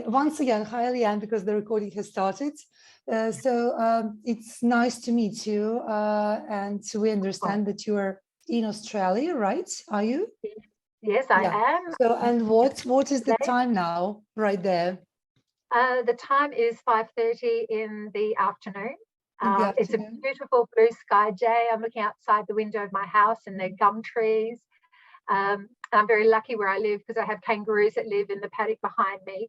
once again, hi, Leanne, because the recording has started. It's nice to meet you. And we understand that you are in Australia, right? Are you? Yes, I am. So, and what is the time now right there? The time is 5:30 in the afternoon. It's a afternoon. beautiful blue sky day. I'm looking outside the window of my house and there are gum trees. I'm very lucky where I live because I have kangaroos that live in the paddock behind me,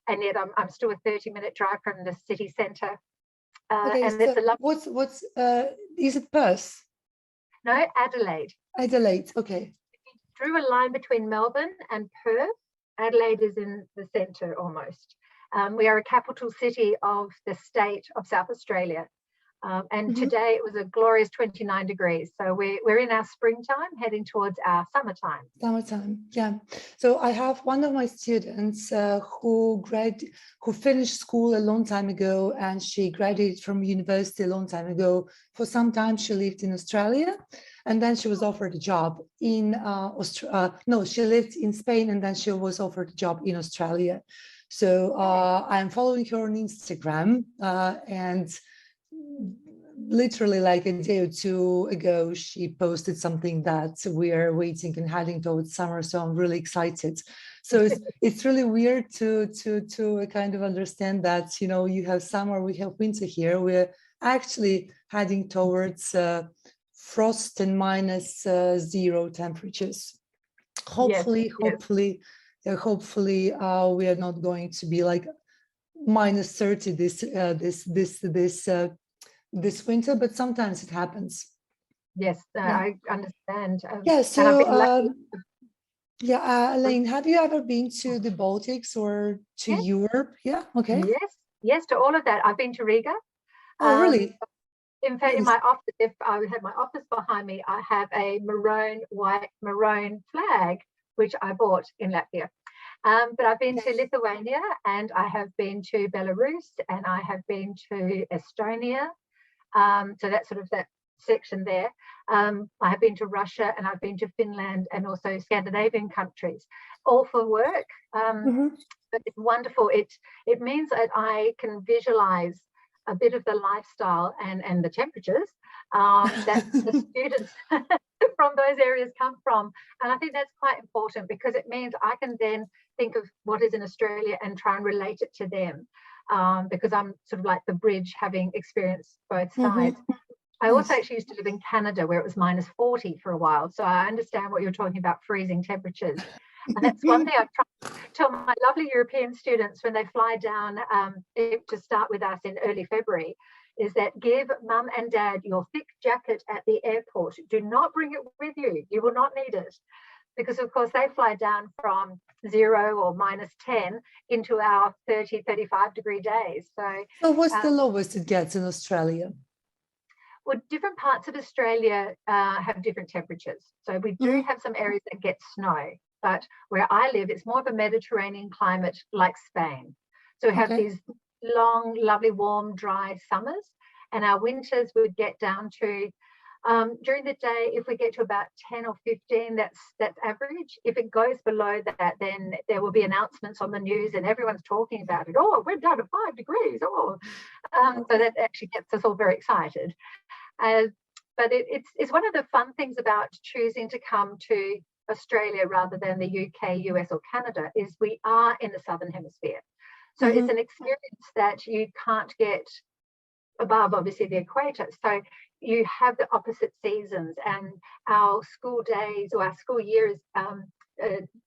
and yet I'm still a 30-minute drive from the city centre. And so it's a lovely. What's is it Perth? No, Adelaide. Adelaide. Okay. Drew a line between Melbourne and Perth. Adelaide is in the centre almost. We are a capital city of the state of South Australia. And today it was a glorious 29 degrees. So we're in our springtime, heading towards our summertime. Summertime, yeah. So I have one of my students who finished school a long time ago, and she graduated from university a long time ago. For some time, she lived in Australia, and then she was offered a job in she lived in Spain, and then she was offered a job in Australia. So I'm following her on Instagram, and literally like a day or two ago, she posted something that we are waiting and heading towards summer. So I'm really excited. So it's really weird to kind of understand that, you know, you have summer, we have winter here. We're actually heading towards frost and minus 0 temperatures. Hopefully, hopefully we are not going to be like minus 30 this winter, but sometimes it happens. Yes, I understand. Elaine, have you ever been to the Baltics or to Europe? Yeah, okay. Yes, to all of that. I've been to Riga. Oh, really? In fact, in my office, if I have my office behind me, I have a maroon flag, which I bought in Latvia. But I've been to Lithuania, and I have been to Belarus, and I have been to Estonia. So that's sort of that section there. I have been to Russia, and I've been to Finland, and also Scandinavian countries, all for work. But it's wonderful. It means that I can visualize a bit of the lifestyle and the temperatures that the students from those areas come from. And I think that's quite important, because it means I can then think of what is in Australia and try and relate it to them, because I'm sort of like the bridge, having experienced both sides. I also actually used to live in Canada, where it was minus 40 for a while. So I understand what you're talking about, freezing temperatures. And that's one thing I try to tell my lovely European students when they fly down to start with us in early February, is that give mum and dad your thick jacket at the airport. Do not bring it with you. You will not need it. Because, of course, they fly down from 0 or minus 10 into our 30, 35 degree days. So what's the lowest it gets in Australia? Well, different parts of Australia have different temperatures. So we do have some areas that get snow. But where I live, it's more of a Mediterranean climate like Spain. So we have these long, lovely, warm, dry summers. And our winters would get down to, during the day, if we get to about 10 or 15, that's average. If it goes below that, then there will be announcements on the news and everyone's talking about it. Oh, we're down to 5 degrees. So that actually gets us all very excited. But it's one of the fun things about choosing to come to Australia rather than the UK, US or Canada, is we are in the Southern Hemisphere. So it's an experience that you can't get above, obviously, the equator. So you have the opposite seasons, and our school days, or our school year is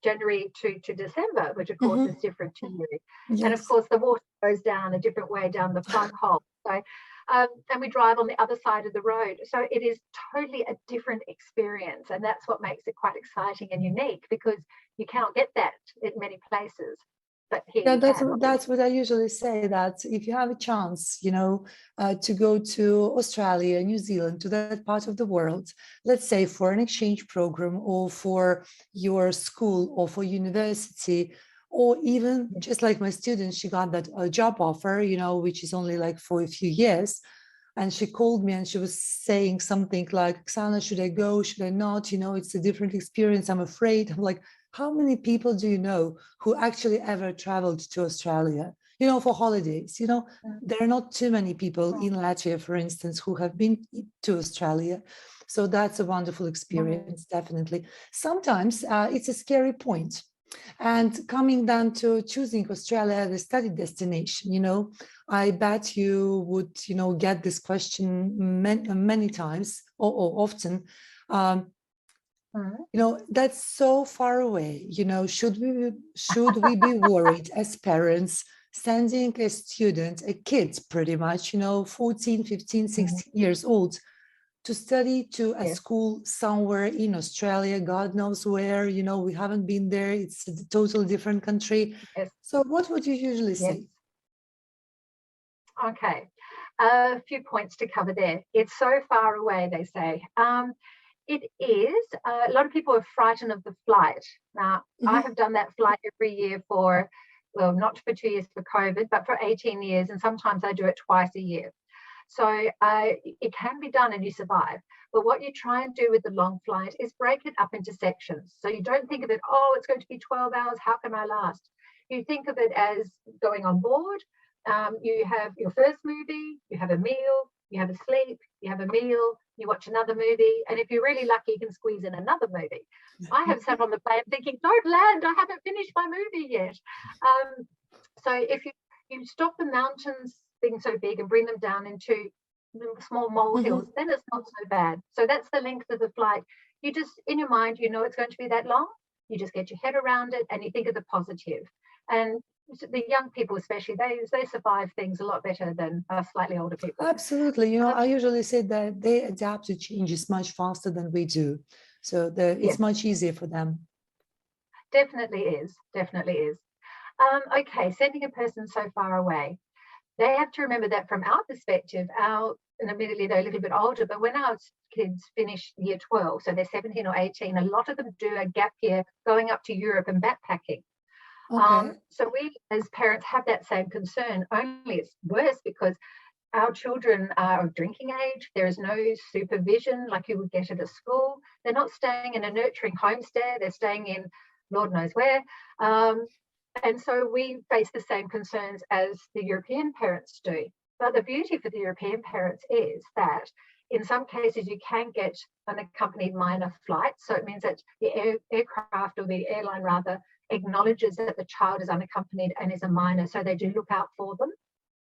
January to December, which of course is different to you. And of course the water goes down a different way down the plug hole. So and we drive on the other side of the road. So it is totally a different experience, and that's what makes it quite exciting and unique, because you cannot get that in many places. But here that's what I usually say, that if you have a chance, you know, to go to Australia, New Zealand, to that part of the world, let's say for an exchange program, or for your school, or for university, or even just like my student, she got that job offer, you know, which is only like for a few years. And she called me and she was saying something like, Oksana, should I go? Should I not? You know, it's a different experience. I'm afraid. I'm like, how many people do you know who actually ever traveled to Australia, for holidays? There are not too many people in Latvia, for instance, who have been to Australia. So that's a wonderful experience, definitely. Sometimes it's a scary point. And coming down to choosing Australia as a study destination, I bet you would, get this question many times or often. That's so far away. Should we be worried as parents sending a student, a kid pretty much, 14, 15, 16 years old, to study to a school somewhere in Australia, God knows where, we haven't been there. It's a totally different country. Yes. So what would you usually say? Okay, a few points to cover there. It's so far away, they say. It is. A lot of people are frightened of the flight. Now, I have done that flight every year for, well, not for 2 years for COVID, but for 18 years. And sometimes I do it twice a year. So it can be done and you survive. But what you try and do with the long flight is break it up into sections. So you don't think of it, oh, it's going to be 12 hours. How can I last? You think of it as going on board. You have your first movie, you have a meal, you have a sleep, you have a meal, you watch another movie. And if you're really lucky, you can squeeze in another movie. I have sat on the plane thinking, don't land, I haven't finished my movie yet. So if you stop the mountains being so big and bring them down into small molehills, then it's not so bad. So that's the length of the flight. You just, in your mind, it's going to be that long. You just get your head around it and you think of the positive. And the young people especially, they survive things a lot better than slightly older people. Absolutely. I usually say that they adapt to changes much faster than we do. So it's much easier for them. Definitely is. Okay, sending a person so far away. They have to remember that from our perspective, and admittedly they're a little bit older, but when our kids finish year 12, so they're 17 or 18, a lot of them do a gap year going up to Europe and backpacking. Okay. So we as parents have that same concern, only it's worse because our children are of drinking age. There is no supervision like you would get at a school. They're not staying in a nurturing homestead. They're staying in Lord knows where. And so we face the same concerns as the European parents do. But the beauty for the European parents is that in some cases you can get an accompanied minor flight. So it means that the aircraft or the airline rather acknowledges that the child is unaccompanied and is a minor. So they do look out for them.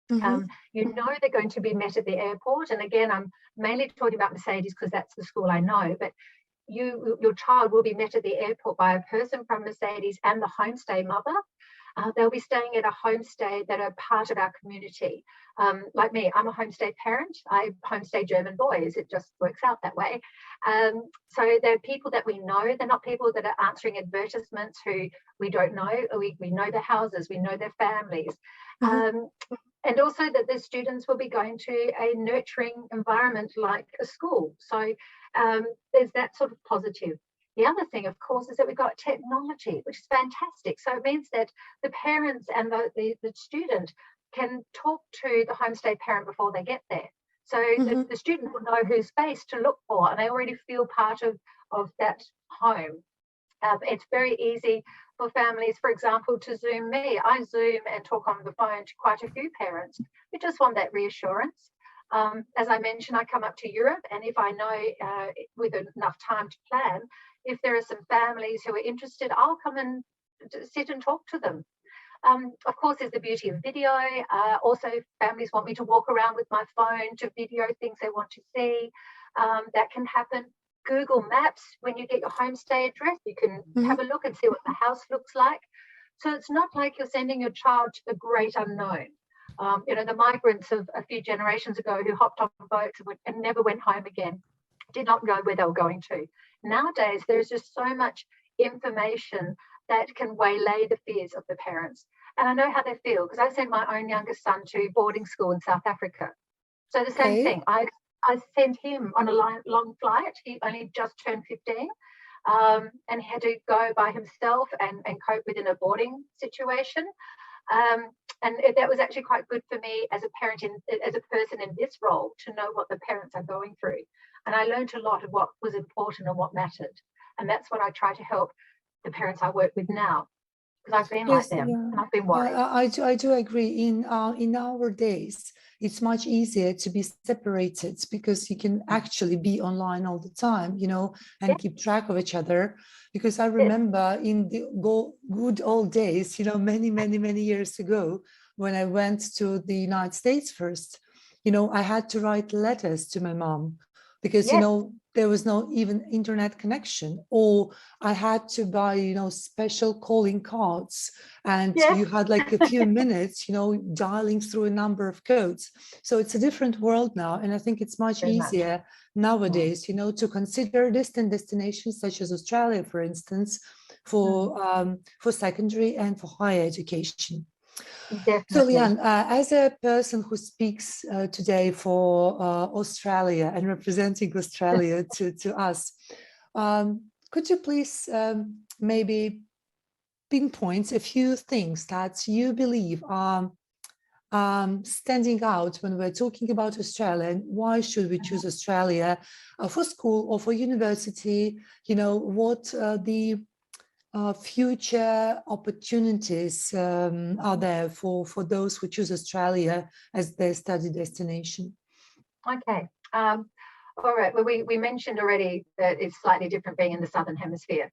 They're going to be met at the airport. And again, I'm mainly talking about Mercedes because that's the school I know. But your child will be met at the airport by a person from Mercedes and the homestay mother. They'll be staying at a homestay that are part of our community. Like me, I'm a homestay parent. I homestay German boys. It just works out that way. So they're people that we know. They're not people that are answering advertisements who we don't know. We know their houses. We know their families. And also that the students will be going to a nurturing environment like a school. So there's that sort of positive. The other thing, of course, is that we've got technology, which is fantastic. So it means that the parents and the student can talk to the homestay parent before they get there. So the student will know whose face to look for, and they already feel part of that home. It's very easy for families, for example, to Zoom me. I Zoom and talk on the phone to quite a few parents who just want that reassurance. As I mentioned, I come up to Europe, and if I know with enough time to plan, if there are some families who are interested, I'll come and sit and talk to them. Of course, there's the beauty of video. Also, families want me to walk around with my phone to video things they want to see. That can happen. Google Maps, when you get your homestay address, you can have a look and see what the house looks like. So it's not like you're sending your child to the great unknown. The migrants of a few generations ago who hopped on boats and never went home again, did not know where they were going to. Nowadays, there's just so much information that can waylay the fears of the parents. And I know how they feel because I sent my own youngest son to boarding school in South Africa. So the same thing. I sent him on a long flight. He only just turned 15 and he had to go by himself and cope within a boarding situation. And that was actually quite good for me as a parent, as a person in this role, to know what the parents are going through. And I learned a lot of what was important and what mattered. And that's what I try to help the parents I work with now, because I've been like them, and I've been worried. I do agree. In our days, it's much easier to be separated because you can actually be online all the time, you know, and keep track of each other. Because I remember in the good old days, you know, many years ago, when I went to the United States first, you know, I had to write letters to my mom because, you know, there was no even internet connection, or I had to buy, you know, special calling cards, and you had like a few minutes, you know, dialing through a number of codes. So it's a different world now. And I think it's much easier nowadays, you know, to consider distant destinations such as Australia, for instance, for secondary and for higher education. Definitely. So, Leanne, as a person who speaks today for Australia and representing Australia to us, could you please maybe pinpoint a few things that you believe are standing out when we're talking about Australia, and why should we choose Australia for school or for university? You know, what the future opportunities are there for those who choose Australia as their study destination? Okay. All right. Well, we mentioned already that it's slightly different being in the Southern Hemisphere.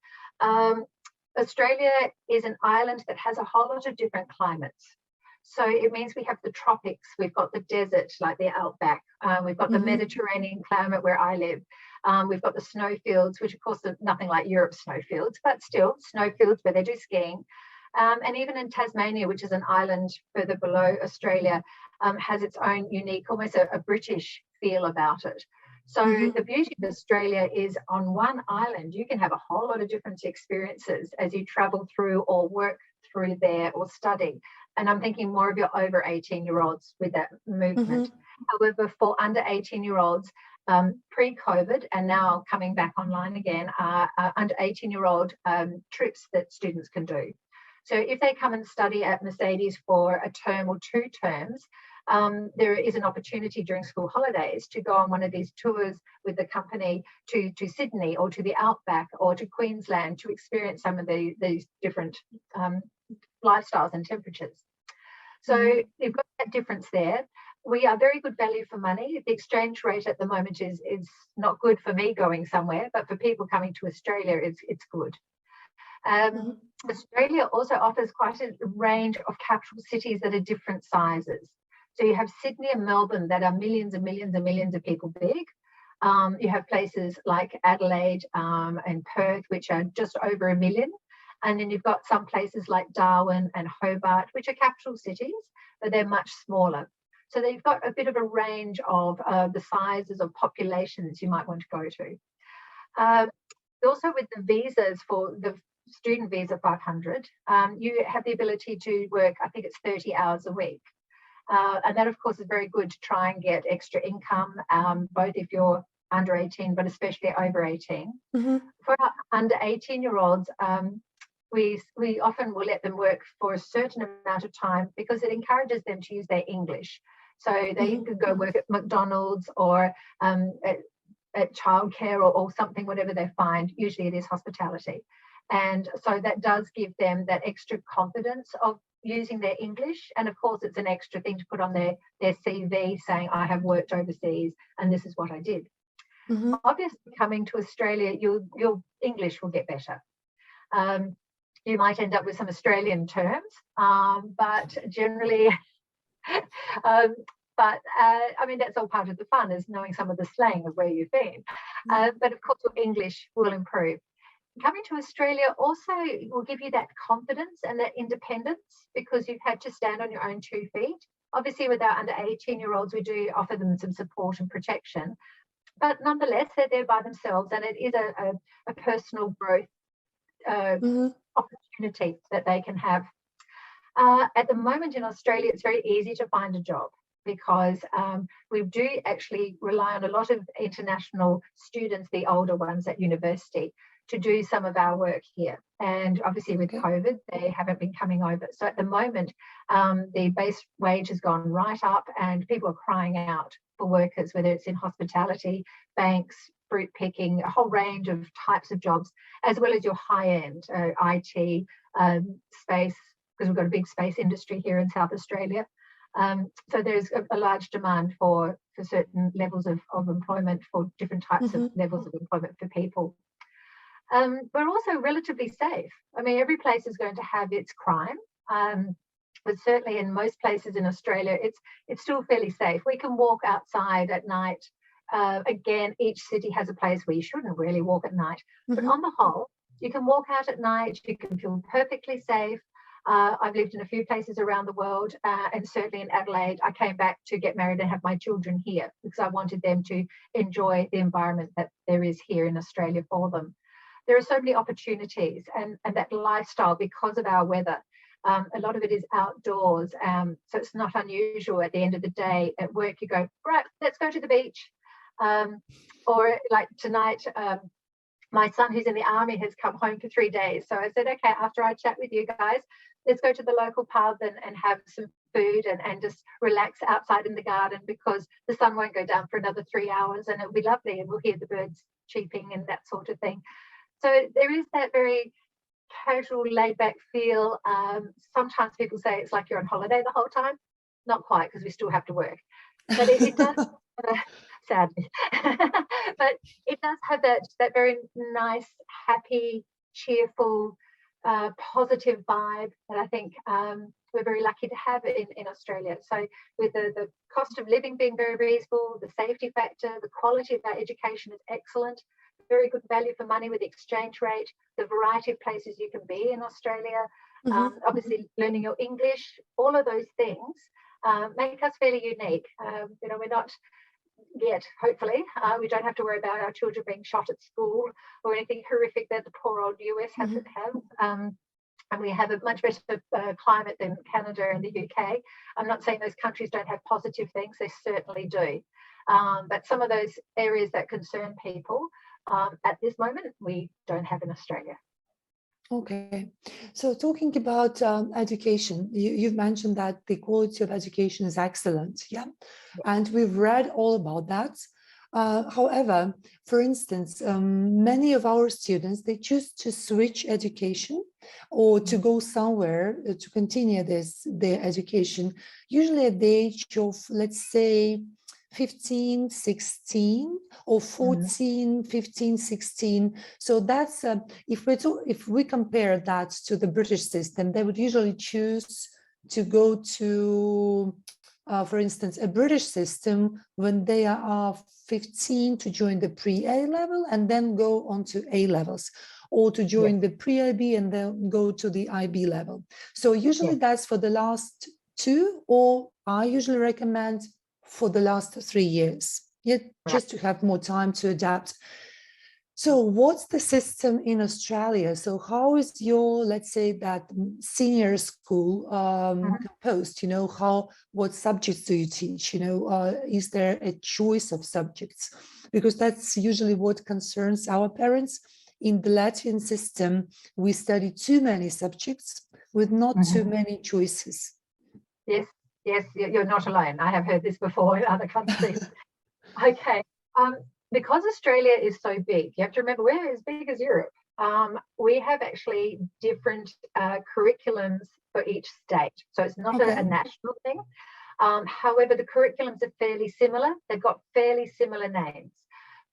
Australia is an island that has a whole lot of different climates. So it means we have the tropics, we've got the desert, like the outback, we've got the Mediterranean climate where I live. We've got the snowfields, which of course are nothing like Europe's snowfields, but still snowfields where they do skiing. And even in Tasmania, which is an island further below Australia, has its own unique, almost a British feel about it. So the beauty of Australia is on one island, you can have a whole lot of different experiences as you travel through or work through there or study. And I'm thinking more of your over 18-year-olds with that movement. However, for under 18-year-olds, pre-COVID and now coming back online again, are under 18-year-old trips that students can do. So if they come and study at Mercedes for a term or 2 terms, there is an opportunity during school holidays to go on one of these tours with the company to Sydney or to the outback or to Queensland to experience some of these different lifestyles and temperatures. So you've got that difference there. We are very good value for money. The exchange rate at the moment is not good for me going somewhere, but for people coming to Australia, it's good. Australia also offers quite a range of capital cities that are different sizes. So you have Sydney and Melbourne that are millions and millions and millions of people big. You have places like Adelaide and Perth, which are just over 1 million. And then you've got some places like Darwin and Hobart, which are capital cities, but they're much smaller. So they've got a bit of a range of the sizes of populations you might want to go to. Also with the visas, for the student visa 500, you have the ability to work, I think it's 30 hours a week. And that, of course, is very good to try and get extra income, both if you're under 18, but especially over 18. For our under 18-year-olds, we often will let them work for a certain amount of time because it encourages them to use their English. So they could go work at McDonald's or at childcare or something, whatever they find. Usually it is hospitality. And so that does give them that extra confidence of using their English. And of course, it's an extra thing to put on their CV saying, I have worked overseas and this is what I did. Obviously, coming to Australia, your English will get better. You might end up with some Australian terms, but generally, I mean, that's all part of the fun, is knowing some of the slang of where you've been. But of course, your English will improve. Coming to Australia also will give you that confidence and that independence because you've had to stand on your own 2 feet. Obviously, with our under 18-year-olds, we do offer them some support and protection. But nonetheless, they're there by themselves, and it is a personal growth opportunity that they can have. At the moment in Australia, it's very easy to find a job because we do actually rely on a lot of international students, the older ones at university, to do some of our work here. And obviously with COVID, they haven't been coming over. So at the moment, the base wage has gone right up and people are crying out for workers, whether it's in hospitality, banks, fruit picking, a whole range of types of jobs, as well as your high-end IT space, because we've got a big space industry here in South Australia. So there's a large demand for certain levels of employment, for different types of levels of employment for people. We're also relatively safe. I mean, every place is going to have its crime, but certainly in most places in Australia, it's still fairly safe. We can walk outside at night. Again, each city has a place where you shouldn't really walk at night, but on the whole, you can walk out at night, you can feel perfectly safe. I've lived in a few places around the world, and certainly in Adelaide, I came back to get married and have my children here because I wanted them to enjoy the environment that there is here in Australia for them. There are so many opportunities, and that lifestyle, because of our weather, a lot of it is outdoors. So it's not unusual at the end of the day at work, you go, right, let's go to the beach. Or like tonight, my son who's in the army has come home for 3 days. So I said, okay, after I chat with you guys, let's go to the local pub and have some food and just relax outside in the garden, because the sun won't go down for another 3 hours and it'll be lovely and we'll hear the birds cheeping and that sort of thing. So there is that very casual, laid back feel. Sometimes people say it's like you're on holiday the whole time. Not quite, because we still have to work. But it does, sadly, but it does have that very nice, happy, cheerful, positive vibe that I think we're very lucky to have in Australia. So with the cost of living being very reasonable, the safety factor, the quality of our education is excellent, very good value for money with the exchange rate, the variety of places you can be in Australia, obviously learning your English, all of those things make us fairly unique. We're not yet, hopefully, we don't have to worry about our children being shot at school or anything horrific that the poor old US have. And we have a much better climate than Canada and the UK. I'm not saying those countries don't have positive things, they certainly do. But some of those areas that concern people at this moment, we don't have in Australia. Okay, so talking about education, you've mentioned that the quality of education is excellent, and we've read all about that. However, for instance, many of our students, they choose to switch education or to go somewhere to continue their education, usually at the age of, let's say, 15, 16 or 14, 15, 16. So that's, if we compare that to the British system, they would usually choose to go to, for instance, a British system when they are 15 to join the pre-A level and then go on to A levels, or to join the pre-IB and then go to the IB level. So usually that's for the last 2, or I usually recommend for the last 3 years, just to have more time to adapt. So what's the system in Australia? So how is your, let's say, that senior school composed? What subjects do you teach? Is there a choice of subjects? Because that's usually what concerns our parents. In the Latvian system, we study too many subjects with not too many choices. Yes, you're not alone. I have heard this before in other countries. Okay, because Australia is so big, you have to remember we're as big as Europe. We have actually different curriculums for each state. So it's not a national thing. However, the curriculums are fairly similar. They've got fairly similar names.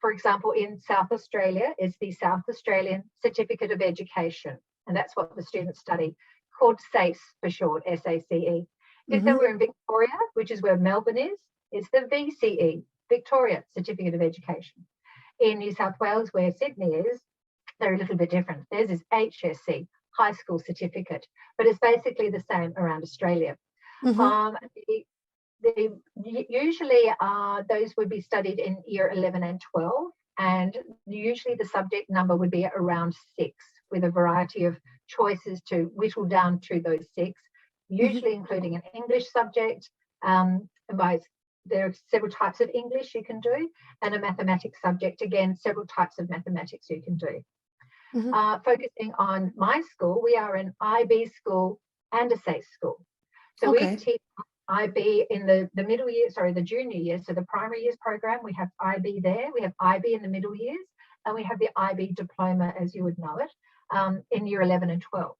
For example, in South Australia, it's the South Australian Certificate of Education, and that's what the students study, called SACE for short, SACE. If they were in Victoria, which is where Melbourne is, it's the VCE, Victoria Certificate of Education. In New South Wales, where Sydney is, they're a little bit different. Theirs is HSC, High School Certificate, but it's basically the same around Australia. Usually those would be studied in year 11 and 12, and usually the subject number would be around 6, with a variety of choices to whittle down to those 6. Usually including an English subject. There are several types of English you can do, and a mathematics subject, again, several types of mathematics you can do. Focusing on my school, we are an IB school and a SACE school. So we teach IB in the middle year, the junior years, so the primary years program, we have IB there, we have IB in the middle years, and we have the IB diploma, as you would know it, in year 11 and 12.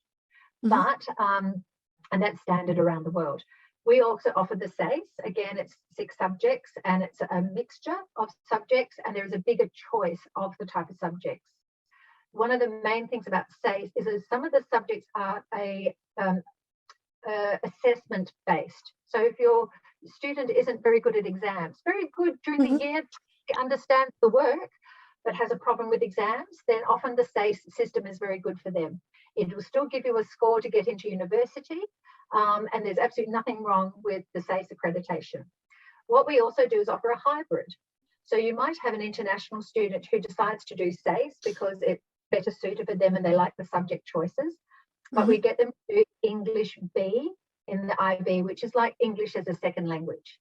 But, and that's standard around the world. We also offer the SACE. Again, it's 6 subjects and it's a mixture of subjects, and there is a bigger choice of the type of subjects. One of the main things about SACE is that some of the subjects are assessment based. So if your student isn't very good at exams, very good during the year, understands the work, but has a problem with exams, then often the SACE system is very good for them. It will still give you a score to get into university, and there's absolutely nothing wrong with the SACE accreditation. What we also do is offer a hybrid. So you might have an international student who decides to do SACE because it's better suited for them and they like the subject choices, but we get them to do English B in the IB, which is like English as a second language.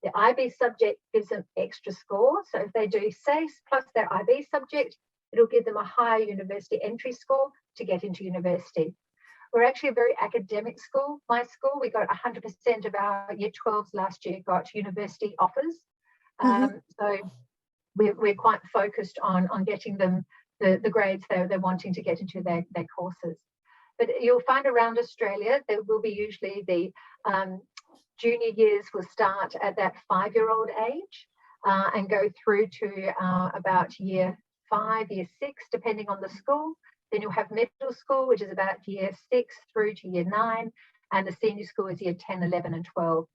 The IB subject gives them extra score. So if they do SACE plus their IB subject, it'll give them a higher university entry score to get into university. We're actually a very academic school. My school, we got 100% of our year 12s last year got university offers. So we're quite focused on getting them the grades they're wanting to get into their courses. But you'll find around Australia, there will be usually the junior years will start at that 5-year-old age and go through to about year 5, year 6, depending on the school. Then you'll have middle school, which is about year 6 through to year 9. And the senior school is year 10, 11 and 12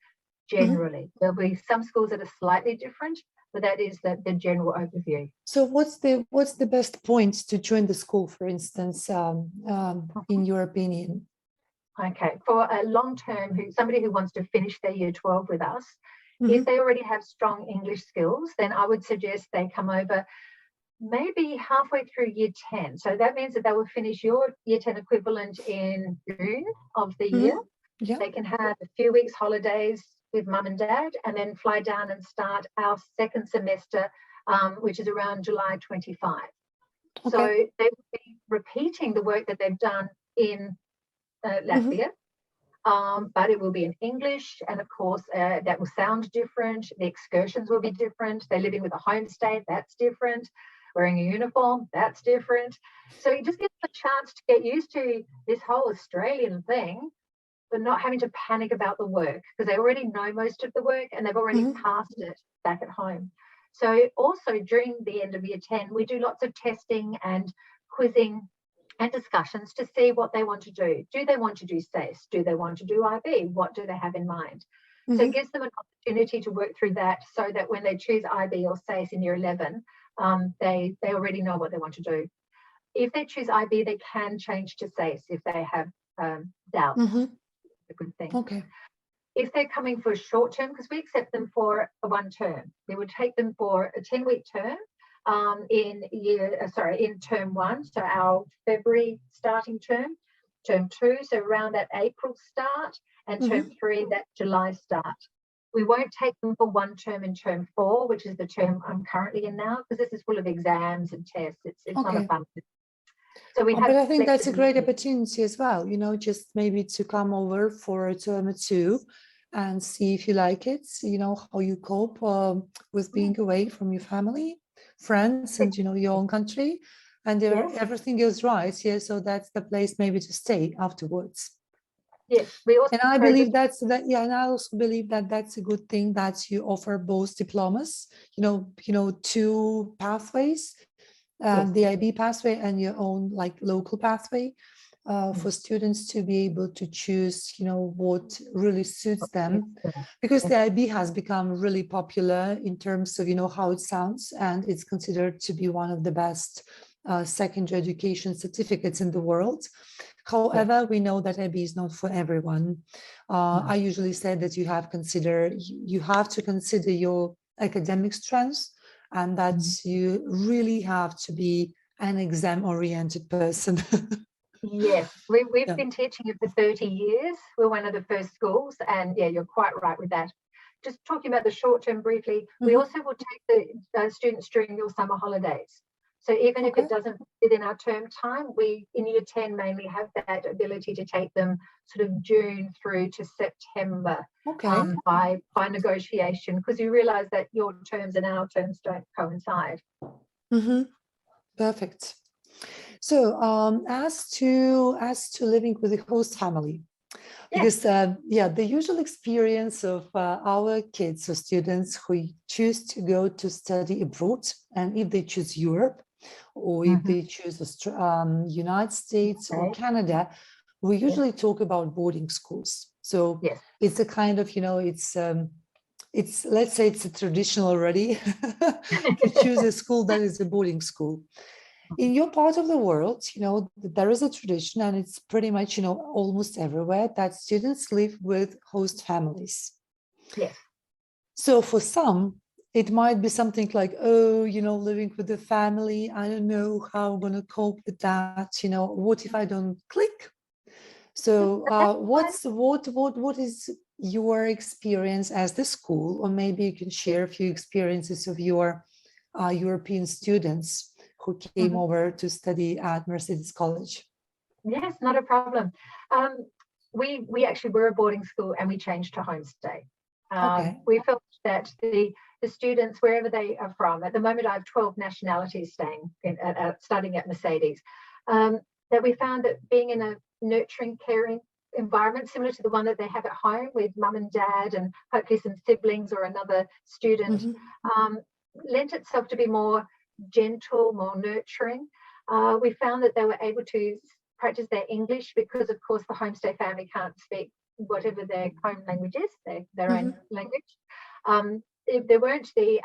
generally. There'll be some schools that are slightly different, but that is the general overview. So what's the best point to join the school, for instance, in your opinion? Okay, for a long-term, somebody who wants to finish their year 12 with us, if they already have strong English skills, then I would suggest they come over maybe halfway through year 10. So that means that they will finish your year 10 equivalent in June of the year. They can have a few weeks holidays with mum and dad and then fly down and start our second semester, which is around July 25. So they will be repeating the work that they've done in Latvia, but it will be in English, and of course that will sound different. The excursions will be different. They're living with a homestay, that's different. Wearing a uniform, that's different. So it just gives them a chance to get used to this whole Australian thing, but not having to panic about the work because they already know most of the work and they've already passed it back at home. So also during the end of year 10, we do lots of testing and quizzing and discussions to see what they want to do. Do they want to do SACE? Do they want to do IB? What do they have in mind? So it gives them an opportunity to work through that so that when they choose IB or SACE in year 11, they already know what they want to do. If they choose IB, they can change to SACE if they have doubts. A good thing. Okay. If they're coming for a short term, because we accept them for a 1 term, we would take them for a 10-week term in term 1, so our February starting term 2, so around that April start, and term 3, that July start. We won't take them for 1 term in term 4, which is the term I'm currently in now, because this is full of exams and tests. It's not a fun thing. So but I think that's a great opportunity as well, just maybe to come over for term 2 and see if you like it, how you cope with being away from your family, friends, and, your own country, and everything goes right. So that's the place maybe to stay afterwards. Yes, we also, and I believe and I also believe that that's a good thing that you offer both diplomas, 2 pathways, the IB pathway and your own local pathway, for students to be able to choose, what really suits them, because the IB has become really popular in terms of, how it sounds, and it's considered to be one of the best secondary education certificates in the world. However, we know that IB is not for everyone. I usually say that you have to consider your academic strengths, and that you really have to be an exam-oriented person. Yes, we've been teaching it for 30 years. We're one of the first schools, and you're quite right with that. Just talking about the short term briefly, we also will take the students during your summer holidays. So even if it doesn't fit in our term time, we in year 10 mainly have that ability to take them sort of June through to September by negotiation, because you realize that your terms and our terms don't coincide. Perfect. So as to living with a host family, because the usual experience of our kids or students who choose to go to study abroad, and if they choose Europe or if they choose United States or Canada, we usually talk about boarding schools. So it's a kind of, it's let's say it's a tradition already to choose a school that is a boarding school. In your part of the world, there is a tradition, and it's pretty much, almost everywhere, that students live with host families. Yes. So for some, it might be something like, oh, living with the family, I don't know how I'm going to cope with that. What if I don't click? So what is your experience as the school, or maybe you can share a few experiences of your European students who came over to study at Mercedes College? Yes, not a problem. We actually were a boarding school, and we changed to homestay. We felt that the students, wherever they are from, at the moment I have 12 nationalities studying at Mercedes, that we found that being in a nurturing, caring environment similar to the one that they have at home with mum and dad and hopefully some siblings or another student, lent itself to be more gentle, more nurturing. We found that they were able to practice their English because, of course, the homestay family can't speak whatever their home language is, their own language. If there weren't the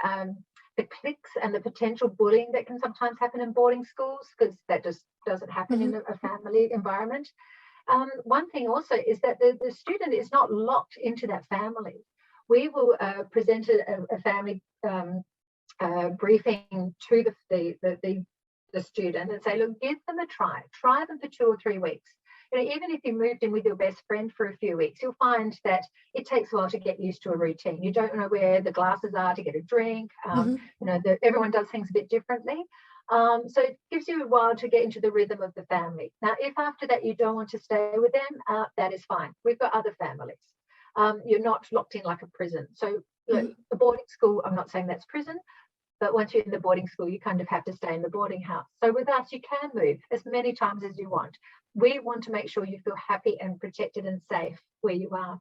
cliques and the potential bullying that can sometimes happen in boarding schools, because that just doesn't happen in a family environment. One thing also is that the student is not locked into that family. We will present a family briefing to the student and say, look, give them a try them for 2 or 3 weeks. Even if you moved in with your best friend for a few weeks, you'll find that it takes a while to get used to a routine. You don't know where the glasses are to get a drink. Everyone does things a bit differently. So it gives you a while to get into the rhythm of the family. Now, if after that you don't want to stay with them, that is fine. We've got other families. You're not locked in like a prison. So the boarding school, I'm not saying that's prison, but once you're in the boarding school, you kind of have to stay in the boarding house. So with us, you can move as many times as you want. We want to make sure you feel happy and protected and safe where you are.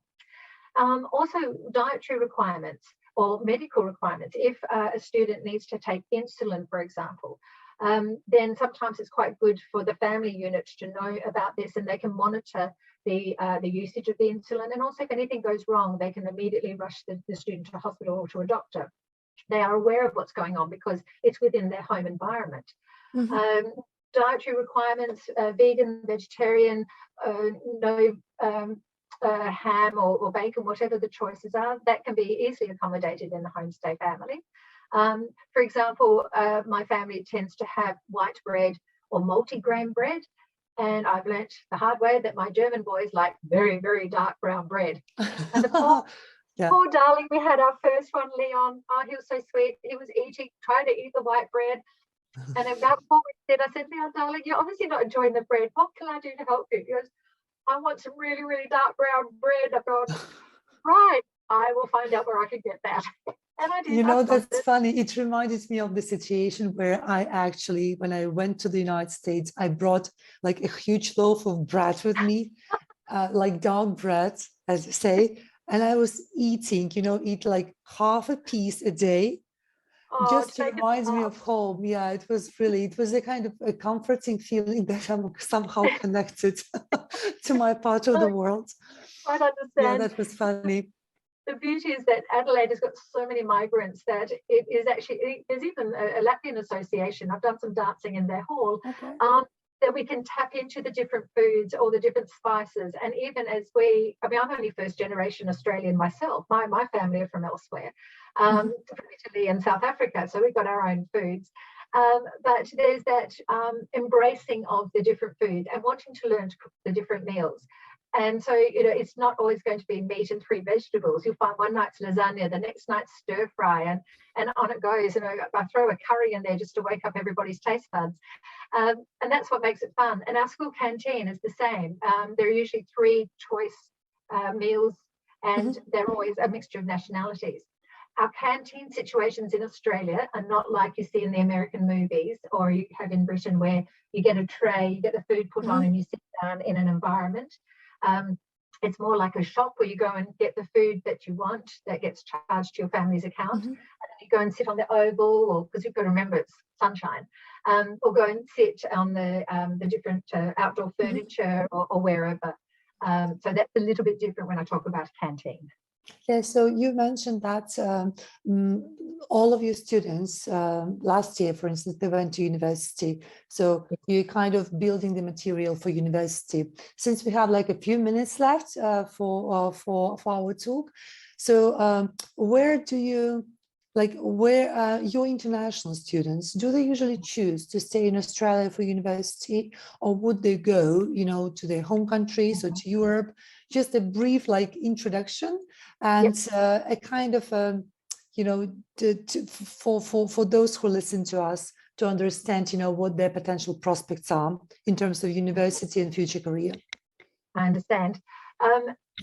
Also, dietary requirements or medical requirements. If a student needs to take insulin, for example, then sometimes it's quite good for the family unit to know about this, and they can monitor the usage of the insulin. And also, if anything goes wrong, they can immediately rush the student to a hospital or to a doctor. They are aware of what's going on because it's within their home environment. Dietary requirements, vegan, vegetarian, no ham or bacon, whatever the choices are, that can be easily accommodated in the homestay family. For example, my family tends to have white bread or multi-grain bread, and I've learnt the hard way that my German boys like very, very dark brown bread. And the poor darling, we had our first one, Leon. Oh, he was so sweet. He was trying to eat the white bread. And about 4 weeks in, I said, Leon, darling, you're obviously not enjoying the bread. What can I do to help you? He goes, I want some really, really dark brown bread. I've gone, right, I will find out where I can get that. And I did. That's funny. It reminded me of the situation where I actually, when I went to the United States, I brought like a huge loaf of bread with me, like dark bread, as you say. And I was eating, eat like half a piece a day. Just reminds me of home. Yeah, it was a kind of a comforting feeling that I'm somehow connected to my part of the world. I understand. Yeah, that was funny. The beauty is that Adelaide has got so many migrants that it is actually, there's even a Latvian association. I've done some dancing in their hall. That we can tap into the different foods or the different spices. And even as I'm only first generation Australian myself. My family are from elsewhere, from Italy and South Africa. So we've got our own foods. But there's that embracing of the different foods and wanting to learn to cook the different meals. And so, you know, it's not always going to be meat and 3 vegetables. You'll find one night's lasagna, the next night's stir fry, and on it goes. You know, I throw a curry in there just to wake up everybody's taste buds. And that's what makes it fun. And our school canteen is the same. There are usually 3 choice meals, and they're always a mixture of nationalities. Our canteen situations in Australia are not like you see in the American movies or you have in Britain, where you get a tray, you get the food put on and you sit down in an environment. It's more like a shop where you go and get the food that you want that gets charged to your family's account. And you go and sit on the oval, or because you've got to remember it's sunshine, or go and sit on the different outdoor furniture or wherever. So that's a little bit different when I talk about a canteen. Yeah, so you mentioned that all of your students last year, for instance, they went to university. So you're kind of building the material for university. Since we have like a few minutes left for our talk, so where do you, like, where your international students, do they usually choose to stay in Australia for university, or would they go, you know, to their home countries or to Europe? Just a brief like introduction and a kind of you know, for those who listen to us to understand, you know, what their potential prospects are in terms of university and future career. I understand.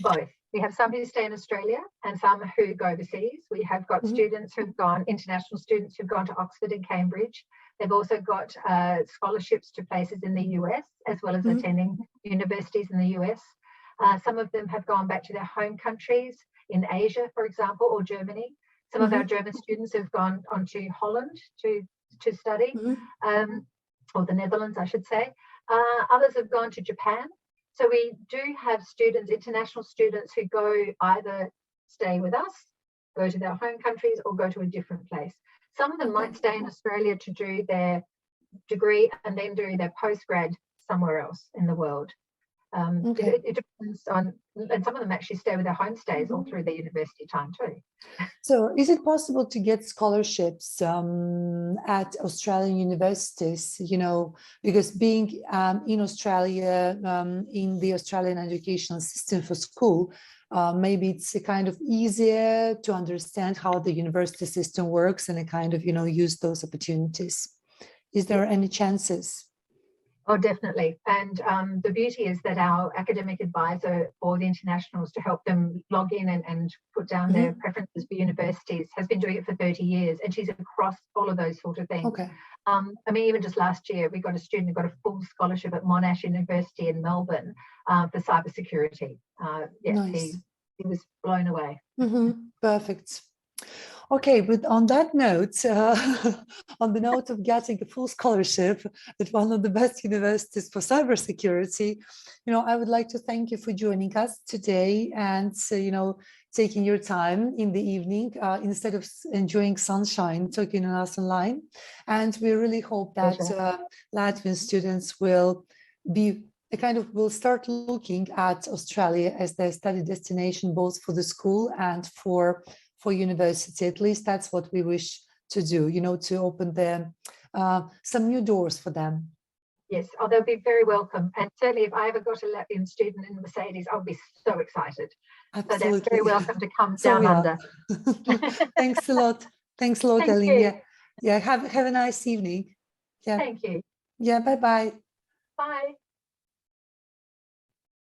Both. We have some who stay in Australia and some who go overseas. We have got students who've gone, international students who've gone to Oxford and Cambridge. They've also got scholarships to places in the US, as well as attending universities in the US. Some of them have gone back to their home countries in Asia, for example, or Germany. Some of our German students have gone on to Holland to study, or the Netherlands, I should say. Others have gone to Japan. So we do have students, international students, who go either stay with us, go to their home countries, or go to a different place. Some of them might stay in Australia to do their degree and then do their postgrad somewhere else in the world. It depends on, and some of them actually stay with their homestays all through their university time too. So is it possible to get scholarships at Australian universities, you know, because being in Australia, in the Australian educational system for school, maybe it's a kind of easier to understand how the university system works and a kind of, you know, use those opportunities. Is there any chances? Oh, definitely. And the beauty is that our academic advisor for the internationals, to help them log in and put down their preferences for universities, has been doing it for 30 years, and she's across all of those sort of things. Okay. I mean, even just last year, we got a student who got a full scholarship at Monash University in Melbourne for cybersecurity. Nice. He was blown away. Perfect. Okay, but on that note, on the note of getting a full scholarship at one of the best universities for cybersecurity, you know, I would like to thank you for joining us today and, you know, taking your time in the evening instead of enjoying sunshine, talking to us online. And we really hope that Latvian students will be will start looking at Australia as their study destination, both for the school and for university. At least that's what we wish to do, you know, to open them some new doors for them. Yes, oh, they'll be very welcome. And certainly if I ever got a Latvian student in Mercedes, I'll be so excited. Absolutely. So they're very welcome to come down under. Thanks a lot. Thanks a lot, Aline. Yeah, have a nice evening. Yeah. Thank you. Yeah, bye-bye. Bye.